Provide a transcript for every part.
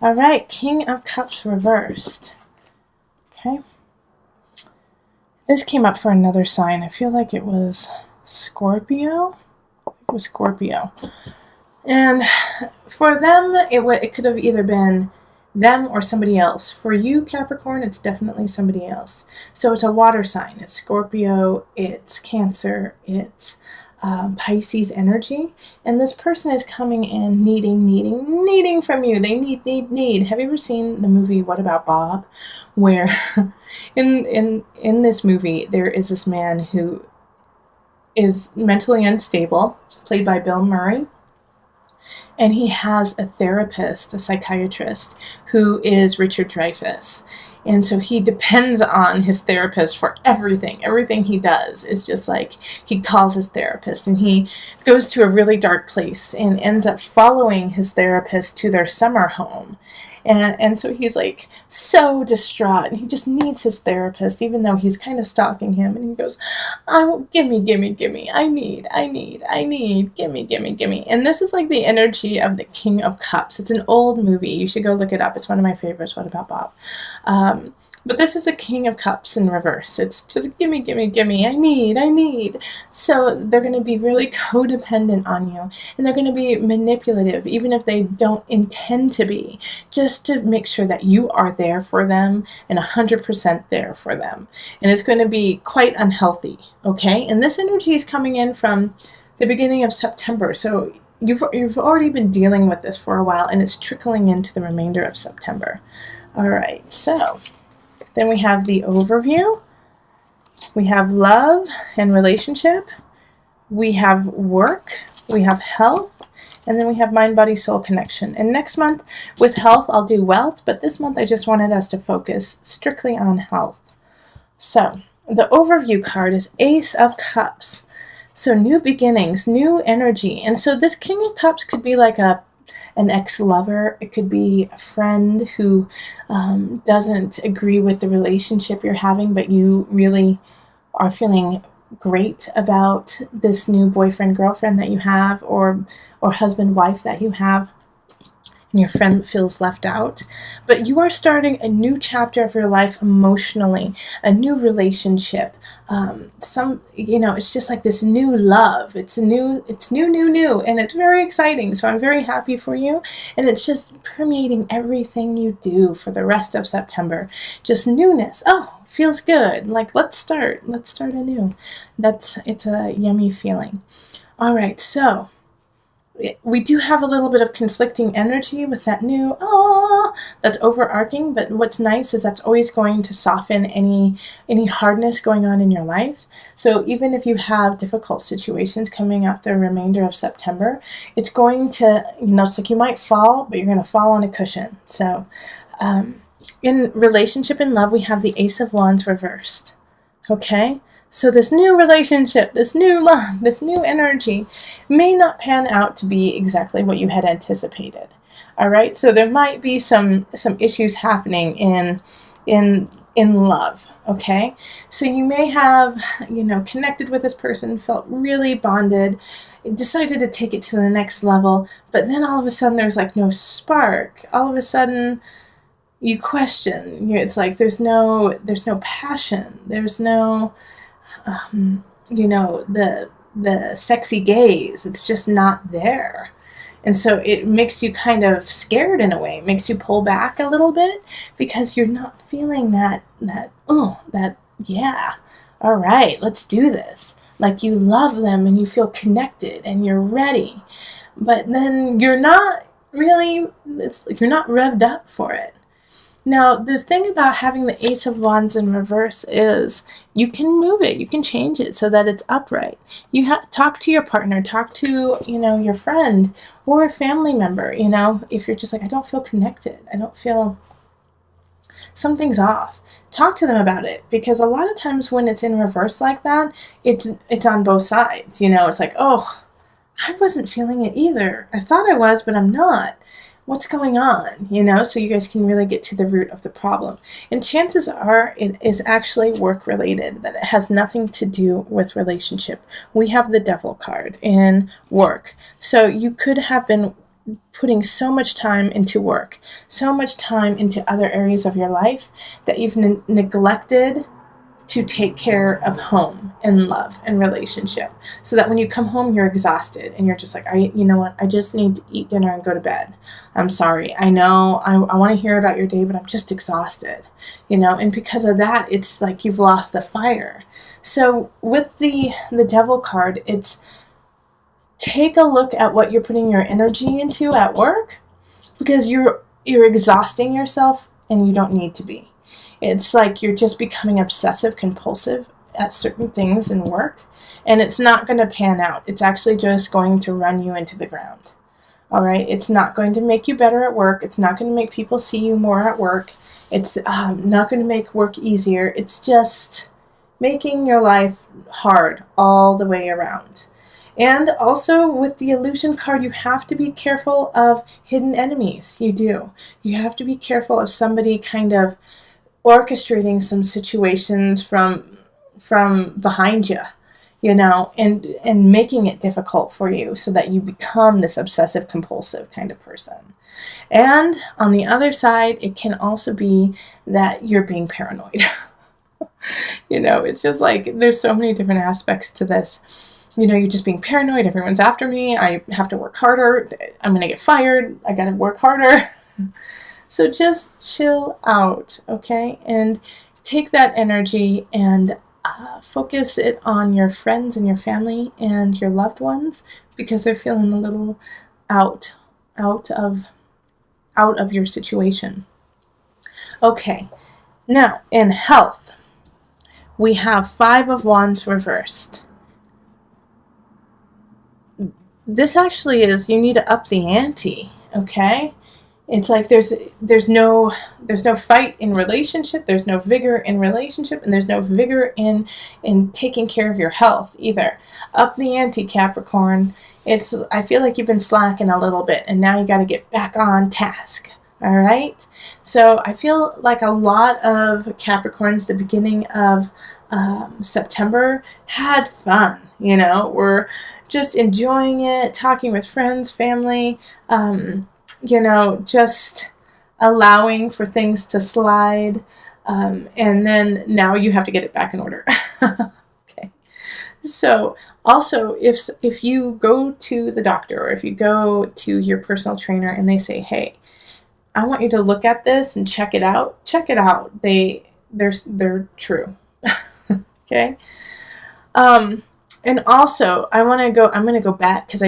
All right, King of Cups reversed. Okay. This came up for another sign. I feel like it was Scorpio. It was Scorpio. And for them, it could have either been them or somebody else. For you, Capricorn, it's definitely somebody else. So it's a water sign. It's Scorpio, it's Cancer, it's Pisces energy. And this person is coming in needing from you. They need. Have you ever seen the movie What About Bob? Where in this movie, there is this man who is mentally unstable, played by Bill Murray. And he has a therapist, a psychiatrist, who is Richard Dreyfuss. And so he depends on his therapist for everything. Everything he does is just like he calls his therapist. And he goes to a really dark place and ends up following his therapist to their summer home. And so he's like so distraught, and he just needs his therapist, even though he's kind of stalking him. And he goes, gimme, I need, gimme. And this is like the energy of the King of Cups. It's an old movie. You should go look it up. It's one of my favorites. What About Bob? But this is the King of Cups in reverse. It's just gimme, I need. So they're going to be really codependent on you, and they're going to be manipulative, even if they don't intend to be, just to make sure that you are there for them and 100% there for them. And it's going to be quite unhealthy, okay? And this energy is coming in from the beginning of September, so you've already been dealing with this for a while, and it's trickling into the remainder of September. All right, so then we have the overview. We have love and relationship. We have work. We have health. And then we have mind, body, soul connection. And next month with health, I'll do wealth. But this month, I just wanted us to focus strictly on health. So the overview card is Ace of Cups. So new beginnings, new energy. And so this King of Cups could be like an ex-lover. It could be a friend who doesn't agree with the relationship you're having, but you really are feeling great about this new boyfriend, girlfriend that you have, or husband, wife that you have, and your friend feels left out. But you are starting a new chapter of your life emotionally, a new relationship. It's just like this new love. It's new, and it's very exciting. So I'm very happy for you. And it's just permeating everything you do for the rest of September. Just newness. Oh, feels good. Like, let's start anew. It's a yummy feeling. All right, so we do have a little bit of conflicting energy with that new that's overarching, but what's nice is that's always going to soften any hardness going on in your life. So even if you have difficult situations coming up the remainder of September, it's going to, it's like you might fall, but you're going to fall on a cushion. So in relationship and love, we have the Ace of Wands reversed. Okay? So this new relationship, this new love, this new energy may not pan out to be exactly what you had anticipated. All right? So there might be some issues happening in love, okay? So you may have, connected with this person, felt really bonded, decided to take it to the next level, but then all of a sudden there's like no spark. All of a sudden you question. It's like there's no passion. There's no the sexy gaze. It's just not there. And so it makes you kind of scared in a way. It makes you pull back a little bit because you're not feeling that, yeah, all right, let's do this. Like you love them and you feel connected and you're ready. But then you're not really, you're not revved up for it. Now, the thing about having the Ace of Wands in reverse is you can move it, you can change it so that it's upright. You talk to your partner, talk to, your friend or a family member, if you're just like, I don't feel connected, I don't feel, something's off. Talk to them about it, because a lot of times when it's in reverse like that, it's on both sides. It's like, oh, I wasn't feeling it either. I thought I was, but I'm not. What's going on, so you guys can really get to the root of the problem. And chances are it is actually work related, that it has nothing to do with relationship. We have the Devil card in work. So you could have been putting so much time into work, so much time into other areas of your life that you've neglected to take care of home and love and relationship, so that when you come home, you're exhausted and you're just like, you know what, I just need to eat dinner and go to bed. I'm sorry. I know I want to hear about your day, but I'm just exhausted, and because of that, it's like you've lost the fire. So with the devil card, it's take a look at what you're putting your energy into at work, because you're exhausting yourself and you don't need to be. It's like you're just becoming obsessive compulsive at certain things in work, and it's not going to pan out. It's actually just going to run you into the ground. All right? It's not going to make you better at work. It's not going to make people see you more at work. It's not going to make work easier. It's just making your life hard all the way around. And also with the illusion card, you have to be careful of hidden enemies. You do. You have to be careful of somebody kind of orchestrating some situations from behind you, and making it difficult for you so that you become this obsessive compulsive kind of person. And on the other side, it can also be that you're being paranoid. It's just like there's so many different aspects to this. You're just being paranoid. Everyone's after me. I have to work harder. I'm going to get fired. I got to work harder. So just chill out, okay? And take that energy and focus it on your friends and your family and your loved ones, because they're feeling a little out of your situation. Okay, now in health, we have 5 of Wands reversed. This actually is, you need to up the ante, okay? It's like there's no fight in relationship, there's no vigor in relationship, and there's no vigor in taking care of your health either. Up the ante, Capricorn. I feel like you've been slacking a little bit, and now you got to get back on task. All right? So I feel like a lot of Capricorns, the beginning of September, had fun. We're just enjoying it, talking with friends, family, just allowing for things to slide, and then now you have to get it back in order. Okay. So also, if you go to the doctor, or if you go to your personal trainer and they say, hey, I want you to look at this and check it out. They're true. Okay. And also I'm going to go back, because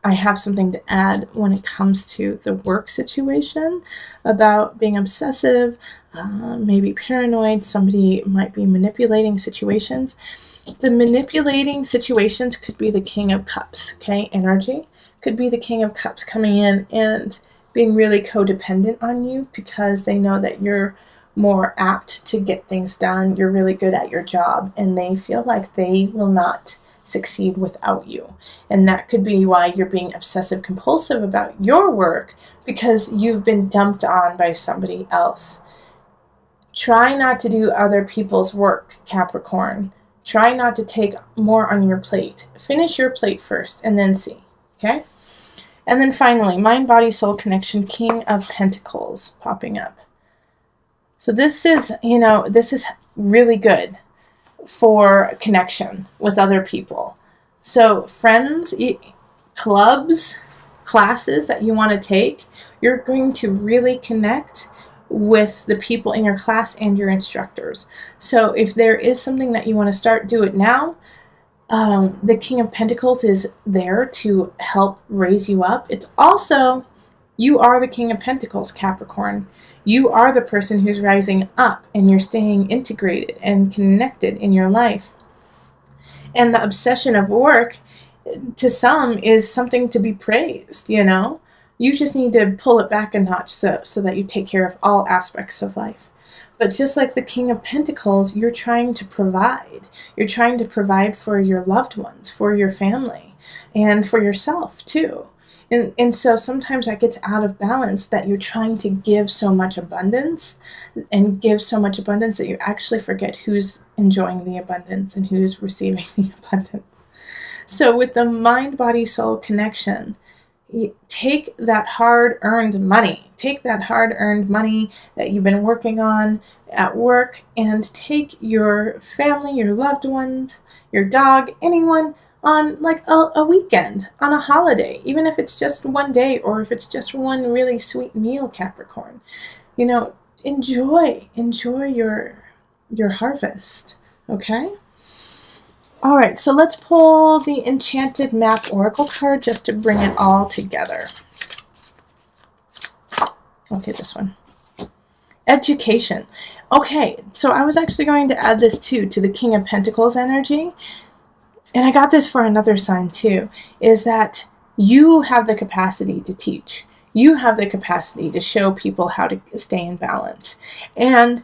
I have something to add when it comes to the work situation about being obsessive, maybe paranoid. Somebody might be manipulating situations. The manipulating situations could be the King of Cups, okay? Energy could be the King of Cups coming in and being really codependent on you, because they know that you're more apt to get things done. You're really good at your job, and they feel like they will not succeed without you. And that could be why you're being obsessive compulsive about your work, because you've been dumped on by somebody else. Try not to do other people's work, Capricorn. Try not to take more on your plate. Finish your plate first and then see. Okay? And then finally, mind, body, soul connection, King of Pentacles popping up. So this is really good for connection with other people. So friends, clubs, classes that you want to take, you're going to really connect with the people in your class and your instructors. So if there is something that you want to start, do it now. The King of Pentacles is there to help raise you up. It's also, you are the King of Pentacles, Capricorn. You are the person who's rising up, and you're staying integrated and connected in your life. And the obsession of work, to some, is something to be praised, You just need to pull it back a notch so that you take care of all aspects of life. But just like the King of Pentacles, you're trying to provide. You're trying to provide for your loved ones, for your family, and for yourself too. And so sometimes that gets out of balance, that you're trying to give so much abundance and give so much abundance that you actually forget who's enjoying the abundance and who's receiving the abundance. So with the mind, body, soul connection, take that hard-earned money. Take that hard-earned money that you've been working on at work and take your family, your loved ones, your dog, anyone on like a weekend, on a holiday, even if it's just one day or if it's just one really sweet meal, Capricorn. You know, enjoy your harvest, okay? All right, so let's pull the Enchanted Map Oracle card just to bring it all together. Okay, this one. Education. Okay, so I was actually going to add this too to the King of Pentacles energy. And I got this for another sign too, is that you have the capacity to teach. You have the capacity to show people how to stay in balance. And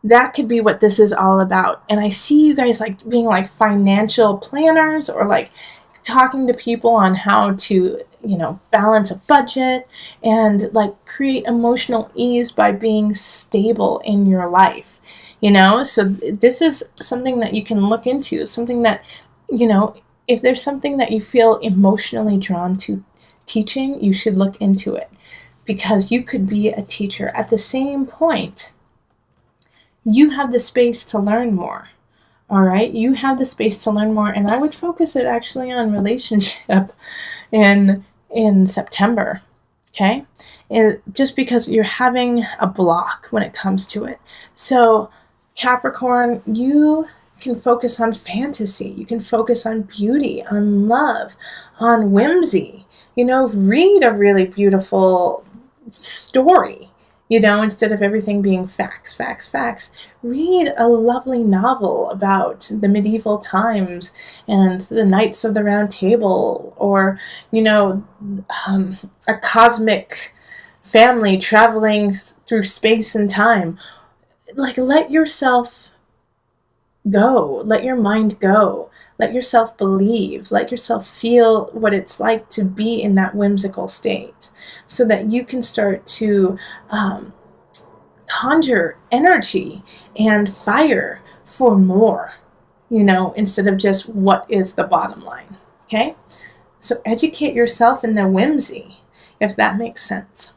that could be what this is all about. And I see you guys like being like financial planners or like talking to people on how to, you know, balance a budget and like create emotional ease by being stable in your life, you know? So this is something that you can look into, something that, you know, if there's something that you feel emotionally drawn to teaching, you should look into it because you could be a teacher. At the same point, you have the space to learn more. All right, you have the space to learn more, and I would focus it actually on relationship in September, okay? And just because you're having a block when it comes to it. So Capricorn, you can focus on fantasy. You can focus on beauty, on love, on whimsy. You know, read a really beautiful story. You know, instead of everything being facts, facts, facts, read a lovely novel about the medieval times and the Knights of the Round Table, or, you know, a cosmic family traveling through space and time. Like, let yourself go. Let your mind go. Let yourself believe. Let yourself feel what it's like to be in that whimsical state so that you can start to conjure energy and fire for more, you know, instead of just what is the bottom line, okay? So educate yourself in the whimsy, if that makes sense.